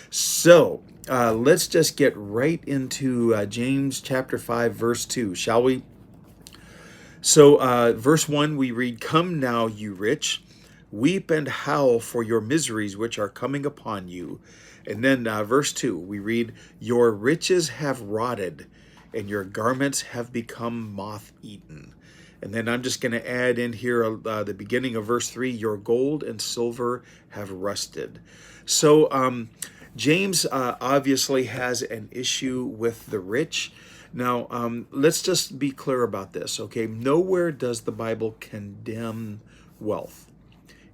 So let's just get right into James chapter 5, verse 2, shall we? So, verse 1, we read, "Come now, you rich, weep and howl for your miseries which are coming upon you." And then verse 2, we read, "Your riches have rotted, and your garments have become moth eaten." And then I'm just going to add in here the beginning of verse 3, "Your gold and silver have rusted." So, James obviously has an issue with the rich. Now, let's just be clear about this, okay? Nowhere does the Bible condemn wealth.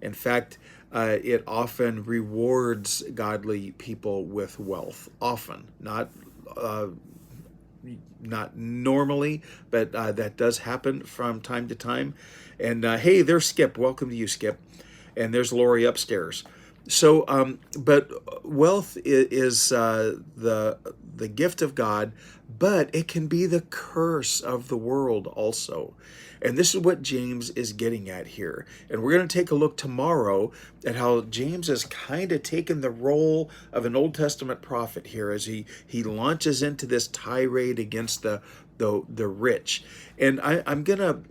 In fact, it often rewards godly people with wealth. Often, uh, not normally, but that does happen from time to time. And hey, there's Skip. Welcome to you, Skip. And there's Lori upstairs. So, but wealth is the gift of God, but it can be the curse of the world also. And this is what James is getting at here. And we're going to take a look tomorrow at how James has kind of taken the role of an Old Testament prophet here as he launches into this tirade against the rich. And I'm going to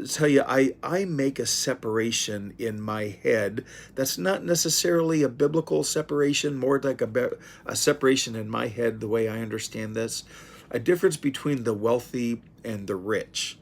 tell you, I make a separation in my head that's not necessarily a biblical separation, more like a separation in my head, the way I understand this, a difference between the wealthy and the rich.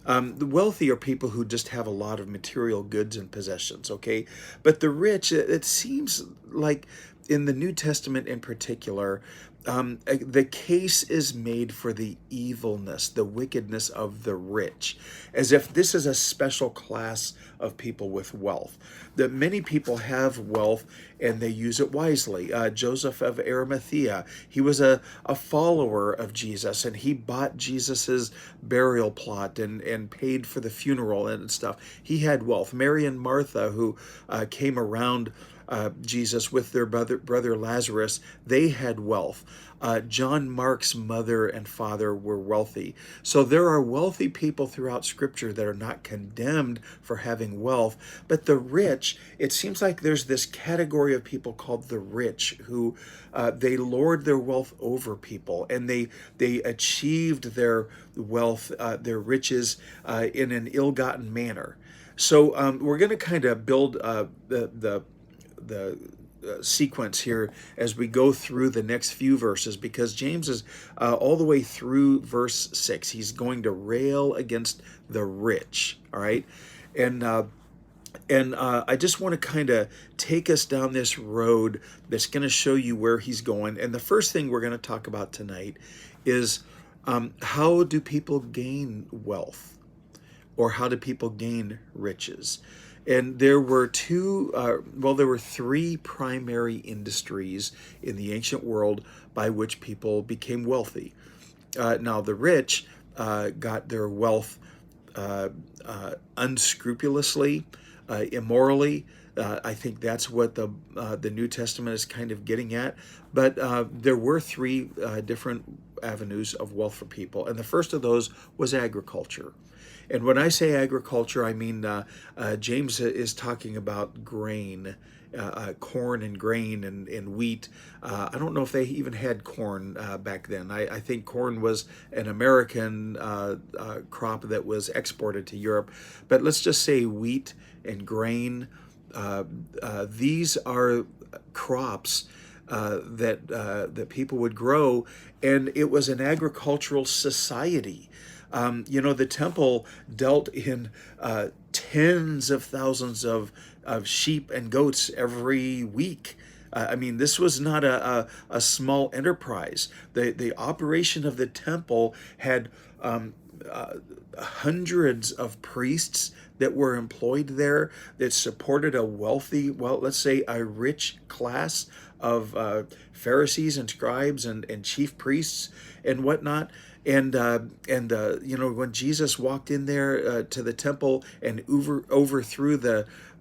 The wealthy are people who just have a lot of material goods and possessions, okay? But the rich, it seems like in the New Testament in particular, the case is made for the evilness, the wickedness of the rich, as if this is a special class of people with wealth. That many people have wealth and they use it wisely. Joseph of Arimathea, he was a follower of Jesus, and he bought Jesus's burial plot and paid for the funeral and stuff. He had wealth. Mary and Martha, who came around Jesus with their brother Lazarus, they had wealth. John Mark's mother and father were wealthy. So there are wealthy people throughout Scripture that are not condemned for having wealth. But the rich, it seems like there's this category of people called the rich who they lord their wealth over people, and they achieved their wealth, their riches in an ill-gotten manner. So we're going to kind of build the sequence here as we go through the next few verses, because James is all the way through verse 6. He's going to rail against the rich, all right? And I just want to kind of take us down this road that's going to show you where he's going. And the first thing we're going to talk about tonight is how do people gain wealth, or how do people gain riches? And there were there were three primary industries in the ancient world by which people became wealthy. Now, the rich got their wealth unscrupulously, immorally. I think that's what the New Testament is kind of getting at. But there were three different avenues of wealth for people, and the first of those was agriculture. And when I say agriculture, I mean James is talking about grain, corn and grain and wheat. I don't know if they even had corn back then. I think corn was an American crop that was exported to Europe. But let's just say wheat and grain. These are crops that people would grow, and it was an agricultural society. The temple dealt in tens of thousands of sheep and goats every week. I mean, this was not a small enterprise. The operation of the temple had hundreds of priests that were employed there, that supported a wealthy, well, let's say a rich class of Pharisees and scribes and chief priests and whatnot. And when Jesus walked in there to the temple and overthrew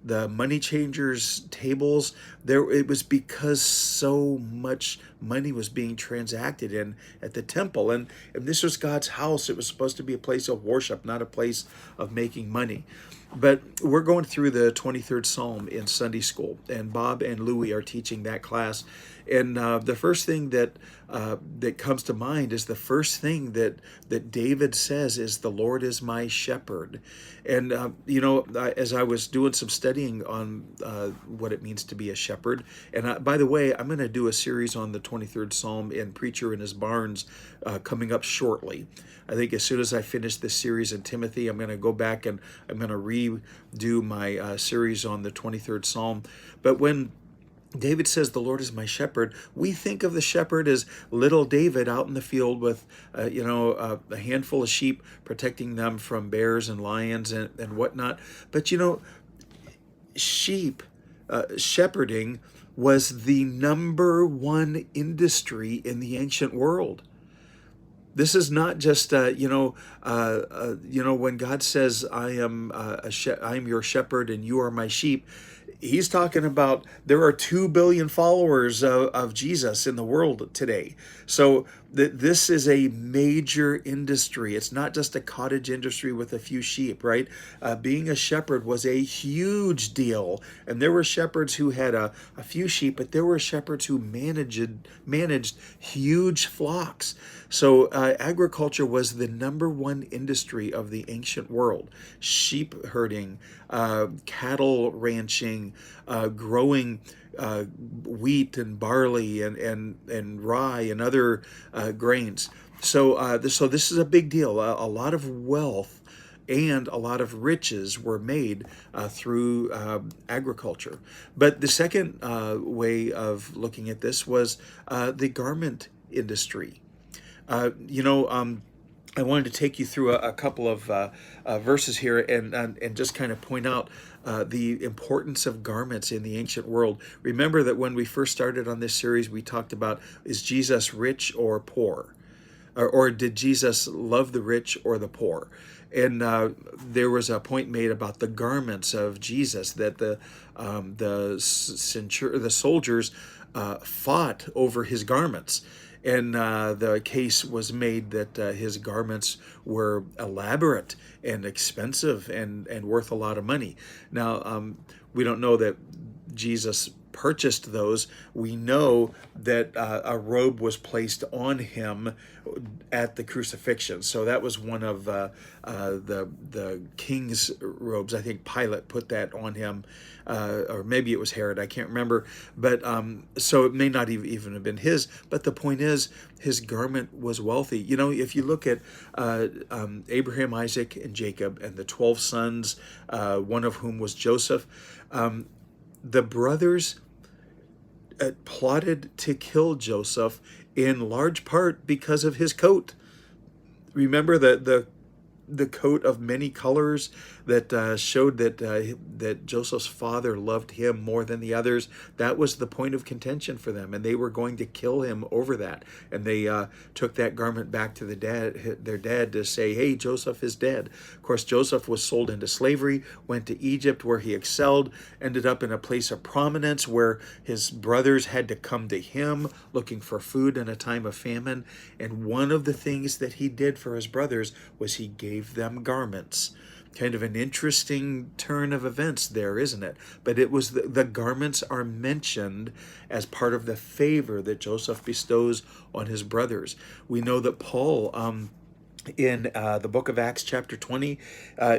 the money changers tables, there it was because so much money was being transacted in at the temple, and this was God's house. It was supposed to be a place of worship, not a place of making money. But we're going through the 23rd Psalm in Sunday school, and Bob and Louie are teaching that class. And the first thing that comes to mind is the first thing that David says is, "The Lord is my shepherd." And as I was doing some studying on what it means to be a shepherd, and by the way, I'm going to do a series on the 23rd Psalm in Preacher in His Barns coming up shortly. I think as soon as I finish this series in Timothy, I'm going to go back and I'm going to redo my series on the 23rd Psalm. But when David says, "The Lord is my shepherd," we think of the shepherd as little David out in the field with, a handful of sheep, protecting them from bears and lions and whatnot. But sheep shepherding was the number one industry in the ancient world. This is not just when God says, "I am I am your shepherd and you are my sheep." He's talking about there are 2 billion followers of Jesus in the world today. So this is a major industry. It's not just a cottage industry with a few sheep, right? Being a shepherd was a huge deal. And there were shepherds who had a few sheep, but there were shepherds who managed huge flocks. So agriculture was the number one industry of the ancient world. Sheep herding, cattle ranching, growing wheat and barley and rye and other grains. So this is a big deal. A lot of wealth and a lot of riches were made through agriculture. But the second way of looking at this was the garment industry. I wanted to take you through a couple of verses here and just kind of point out the importance of garments in the ancient world. Remember that when we first started on this series, we talked about, is Jesus rich or poor? Or did Jesus love the rich or the poor? And there was a point made about the garments of Jesus, that the soldiers fought over his garments. And the case was made that his garments were elaborate and expensive and worth a lot of money. Now, we don't know that Jesus purchased those. We know that a robe was placed on him at the crucifixion. So that was one of the king's robes. I think Pilate put that on him, or maybe it was Herod. I can't remember. But so it may not even have been his. But the point is, his garment was wealthy. If you look at Abraham, Isaac, and Jacob, and the 12 sons, one of whom was Joseph, the brothers plotted to kill Joseph in large part because of his coat. Remember the coat of many colors that showed that Joseph's father loved him more than the others. That was the point of contention for them, and they were going to kill him over that. And they took that garment back to their dad to say, "Hey, Joseph is dead." Of course, Joseph was sold into slavery, went to Egypt where he excelled, ended up in a place of prominence where his brothers had to come to him looking for food in a time of famine. And one of the things that he did for his brothers was he gave them garments. Kind of an interesting turn of events there, isn't it? But it was the garments are mentioned as part of the favor that Joseph bestows on his brothers. We know that Paul, in the book of Acts chapter 20,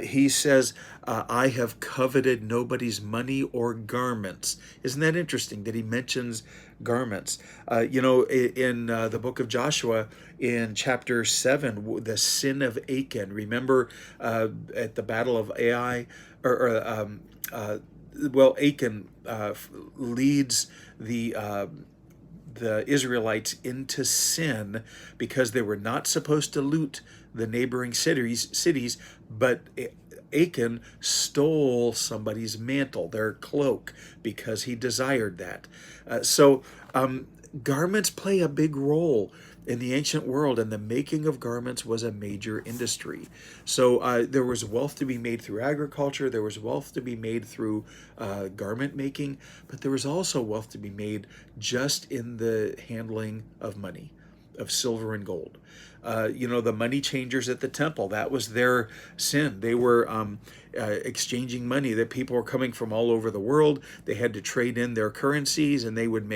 he says, "I have coveted nobody's money or garments." Isn't that interesting that he mentions garments? In the book of Joshua, in chapter 7, the sin of Achan. Remember at the battle of Ai, Achan leads the Israelites into sin because they were not supposed to loot the neighboring cities, but Achan stole somebody's mantle, their cloak, because he desired that. garments play a big role in the ancient world, and the making of garments was a major industry. So there was wealth to be made through agriculture, there was wealth to be made through garment making, but there was also wealth to be made just in the handling of money, of silver and gold. The money changers at the temple, that was their sin. They were exchanging money, that people were coming from all over the world. They had to trade in their currencies, and they would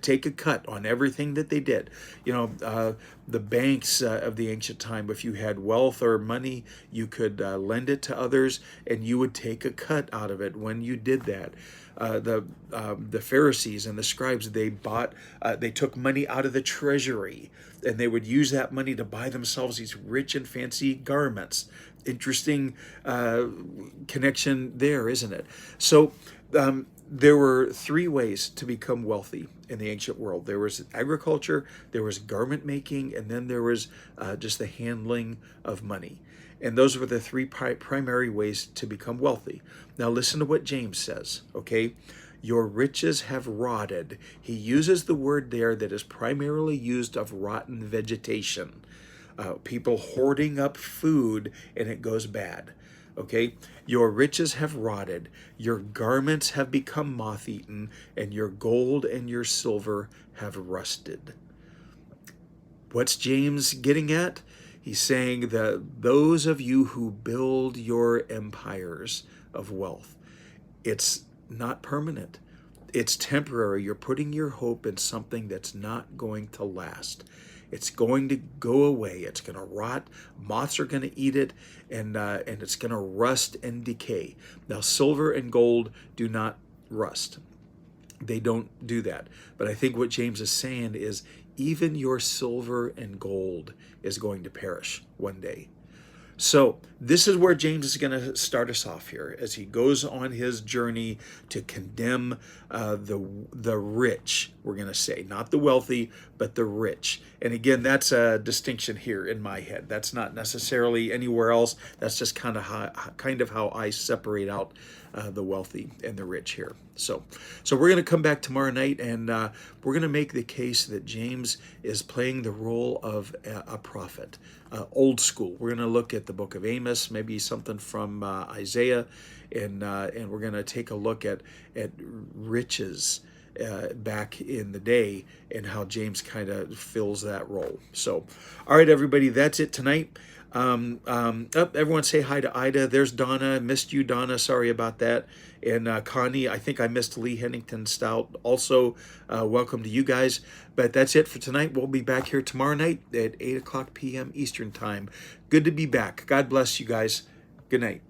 take a cut on everything that they did. The banks of the ancient time, if you had wealth or money, you could lend it to others, and you would take a cut out of it when you did that. The Pharisees and the scribes, they took money out of the treasury, and they would use that money to buy themselves these rich and fancy garments. Interesting connection there, isn't it? So there were three ways to become wealthy in the ancient world. There was agriculture, there was garment making, and then there was just the handling of money. And those were the three primary ways to become wealthy. Now listen to what James says, okay? Your riches have rotted. He uses the word there that is primarily used of rotten vegetation. People hoarding up food and it goes bad. Okay? Your riches have rotted. Your garments have become moth-eaten, and your gold and your silver have rusted. What's James getting at? He's saying that those of you who build your empires of wealth, it's not permanent. It's temporary. You're putting your hope in something that's not going to last. It's going to go away. It's going to rot. Moths are going to eat it, and it's going to rust and decay. Now, silver and gold do not rust. They don't do that. But I think what James is saying is even your silver and gold is going to perish one day. So this is where James is going to start us off here as he goes on his journey to condemn the rich, we're going to say. Not the wealthy, but the rich. And again, that's a distinction here in my head. That's not necessarily anywhere else. That's just kind of how I separate out the wealthy and the rich here. So we're going to come back tomorrow night, and we're going to make the case that James is playing the role of a prophet, old school. We're going to look at the book of Amos, maybe something from Isaiah, and we're going to take a look at riches back in the day and how James kind of fills that role. So, all right, everybody, that's it tonight. Everyone say hi to Ida. There's Donna. Missed you, Donna. Sorry about that. And Connie, I think I missed Lee Hennington Stout. Also, welcome to you guys. But that's it for tonight. We'll be back here tomorrow night at 8 o'clock p.m. Eastern Time. Good to be back. God bless you guys. Good night.